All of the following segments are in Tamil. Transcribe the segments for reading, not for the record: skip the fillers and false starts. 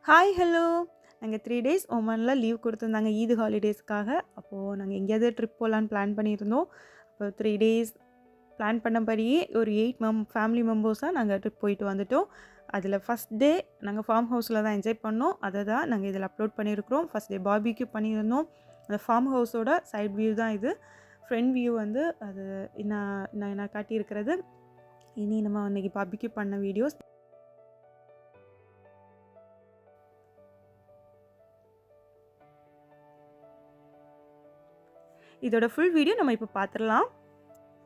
Hi hello. நாங்கள் 3 டேஸ் ஒமானில் லீவ் கொடுத்துருந்தாங்க ஈத் ஹாலிடேஸ்க்காக. அப்போது நாங்கள் எங்கேயாவது ட்ரிப் போகலான்னு பிளான் பண்ணியிருந்தோம். அப்போ 3 டேஸ் பிளான் பண்ணபடியே ஒரு 8 ஃபேமிலி மெம்பர்ஸாக நாங்கள் ட்ரிப் போயிட்டு வந்துட்டோம். அதில் ஃபஸ்ட் டே நாங்கள் ஃபார்ம் ஹவுஸில் தான் என்ஜாய் பண்ணோம். அதை தான் நாங்கள் இதில் அப்லோட் பண்ணியிருக்கிறோம். ஃபஸ்ட் டே பார்பிக்யூ பண்ணியிருந்தோம். அந்த ஃபார்ம் ஹவுஸோட சைட் வியூ தான் இது. ஃப்ரண்ட் வியூ வந்து அது நான் காட்டியிருக்கிறது. இனி நம்ம அன்றைக்கி பார்பிக்யூ பண்ண வீடியோஸ். இதோட ஃபுல் வீடியோ நம்ம இப்போ பார்த்துடலாம்.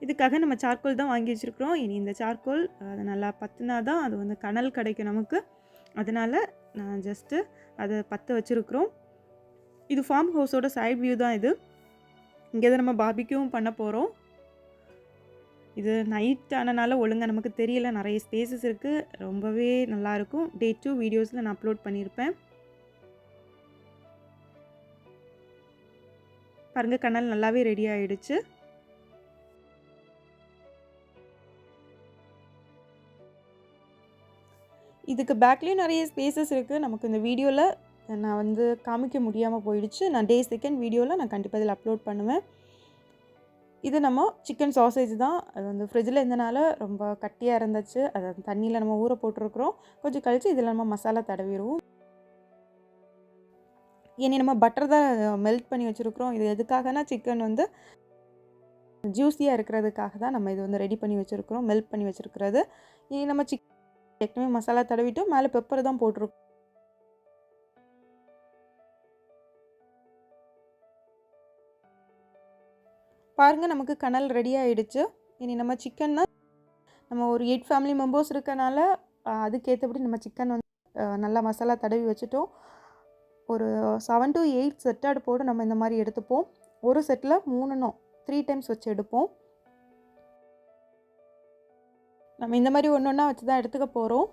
இதுக்காக நம்ம சார்கோல் தான் வாங்கி வச்சுருக்கிறோம். இனி இந்த சார்கோல் அதை நல்லா பற்றினா தான் அது வந்து கனல் கிடைக்கும் நமக்கு. அதனால் நான் ஜஸ்ட்டு அதை பற்ற வச்சுருக்குறோம். இது ஃபார்ம் ஹவுஸோட சைட் வியூ தான் இது. இங்கே தான் நம்ம பார்பிக்யூவும் பண்ண போகிறோம். இது நைட் ஆனனால ஒழுங்காக நமக்கு தெரியல. நிறைய ஸ்பேசஸ் இருக்குது. ரொம்பவே நல்லாயிருக்கும். டே 2 வீடியோஸில் நான் அப்லோட் பண்ணியிருப்பேன். பாருங்கள், கனல் நல்லாவே ரெடி ஆகிடுச்சு. இதுக்கு பேக்லேயும் நிறைய ஸ்பேசஸ் இருக்குது. நமக்கு இந்த வீடியோவில் நான் வந்து காமிக்க முடியாமல் போயிடுச்சு. நான் டே 2 வீடியோவில் நான் கண்டிப்பாக இதில் அப்லோட் பண்ணுவேன். இது நம்ம சிக்கன் சாசேஜ் தான். அது வந்து ஃப்ரிட்ஜில் இருந்தனால ரொம்ப கட்டியாக இருந்துச்சு. அதை தண்ணியில் நம்ம ஊற போட்டிருக்கிறோம். கொஞ்சம் கழித்து இதில் நம்ம மசாலா தடவிடுவோம். இனி நம்ம பட்டர் தான் மெல்ட் பண்ணி வச்சுருக்குறோம். இது எதுக்காகனா சிக்கன் வந்து ஜூஸியாக இருக்கிறதுக்காக தான் நம்ம இது வந்து ரெடி பண்ணி வச்சுருக்குறோம், மெல்ட் பண்ணி வச்சுருக்கிறது. இனி நம்ம ஏற்கனவே மசாலா தடவிட்டு மேலே பெப்பர் தான் போட்டிருக்கோம். பாருங்கள், நமக்கு கனல் ரெடி ஆகிடுச்சு. இனி நம்ம சிக்கன்னா நம்ம ஒரு 8 ஃபேமிலி மெம்பர்ஸ் இருக்கனால அதுக்கேற்றபடி நம்ம சிக்கன் வந்து நல்லா மசாலா தடவி வச்சுட்டோம். ஒரு 7 to 8 செட்டாடு போட்டு நம்ம இந்த மாதிரி எடுத்துப்போம். ஒரு செட்டில் 3 டைம்ஸ் வச்சு எடுப்போம். நம்ம இந்த மாதிரி ஒன்று ஒன்றா வச்சு தான் எடுத்துக்க போகிறோம்.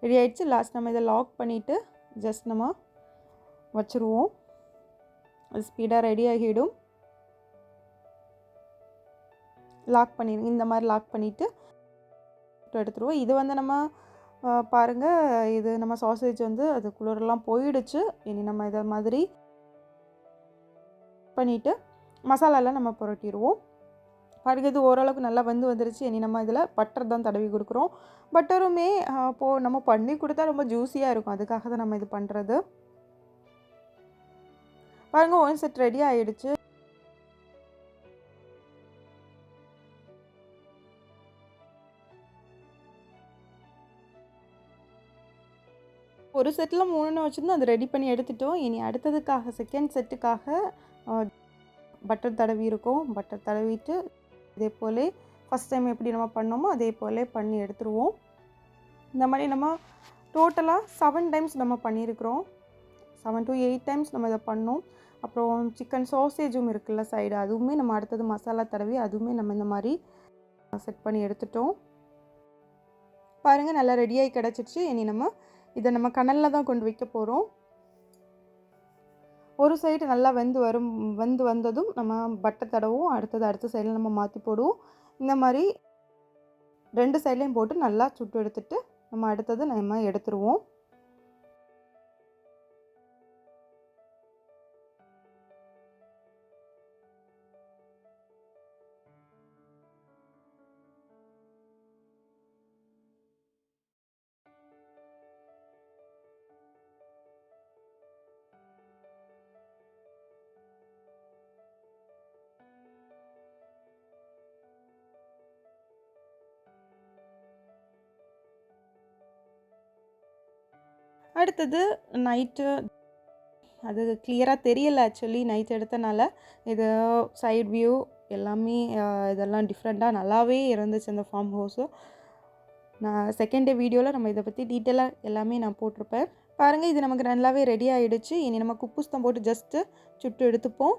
ரெடி ஆகிடுச்சு. லாஸ்ட் நம்ம இதை லாக் பண்ணிவிட்டு ஜஸ்ட் நம்ம வச்சுருவோம். அது ஸ்பீடாக ரெடி ஆகிடும். லாக் பண்ணிடுங்க. இந்த மாதிரி லாக் பண்ணிவிட்டு எடுத்துருவோம். இது வந்து நம்ம பாருங்கள், இது நம்ம சாசேஜ் வந்து அது குளிரெல்லாம் போயிடுச்சு. இனி நம்ம இதை மாதிரி பண்ணிவிட்டு மசாலாலாம் நம்ம புரட்டிடுவோம். பாருங்கள், இது ஓரளவுக்கு நல்லா வந்துருச்சு. இனி நம்ம இதில் பட்டர் தான் தடவி கொடுக்குறோம். பட்டருமே இப்போது நம்ம பண்ணி கொடுத்தா ரொம்ப ஜூஸியாக இருக்கும். அதுக்காக தான் நம்ம இது பண்ணுறது. பாருங்கள், 1 செட் ரெடி ஆகிடுச்சு. ஒரு செட்டில் 3 வச்சுருந்தோம். அது ரெடி பண்ணி எடுத்துட்டோம். இனி அடுத்ததுக்காக செகண்ட் செட்டுக்காக பட்டர் தடவி இருக்கோம். பட்டர் தடவிட்டு இதே போல் ஃபஸ்ட் டைம் எப்படி நம்ம பண்ணோமோ அதே போல் பண்ணி எடுத்துருவோம். இந்த மாதிரி நம்ம டோட்டலாக 7 டைம்ஸ் நம்ம பண்ணியிருக்கிறோம். 7 to 8 டைம்ஸ் நம்ம இதை பண்ணோம். அப்புறம் சிக்கன் சாசேஜும் இருக்குல்ல சைடு, அதுவுமே நம்ம அடுத்தது மசாலா தடவி அதுவுமே நம்ம இந்த மாதிரி செட் பண்ணி எடுத்துட்டோம். பாருங்கள், நல்லா ரெடியாகி கிடச்சிடுச்சு. இனி நம்ம இதை நம்ம கனலில் தான் கொண்டு வைக்க போகிறோம். ஒரு சைடு நல்லா வெந்து வந்ததும் நம்ம பட்டர் தடவும், அடுத்த சைடில் நம்ம மாற்றி போடுவோம். இந்த மாதிரி 2 சைட்லேயும் போட்டு நல்லா சுட்டு எடுத்துட்டு நம்ம அடுத்தது நம்ம எடுத்துருவோம். அடுத்தது நைட்டு அது கிளியராக தெரியலை. ஆக்சுவலி நைட் எடுத்தனால இது சைட் வியூ எல்லாமே இதெல்லாம் டிஃப்ரெண்ட்டாக நல்லாவே இருந்துச்சு அந்த ஃபார்ம் ஹவுஸு. நான் செகண்ட் டே வீடியோவில் நம்ம இதை பற்றி டீட்டெயிலாக எல்லாமே நான் போட்டிருப்பேன். பாருங்கள், இது நமக்கு நல்லாவே ரெடி ஆகிடுச்சு. இனி நம்ம குப்பூஸ் தான் போட்டு ஜஸ்ட்டு சுட்டு எடுத்துப்போம்.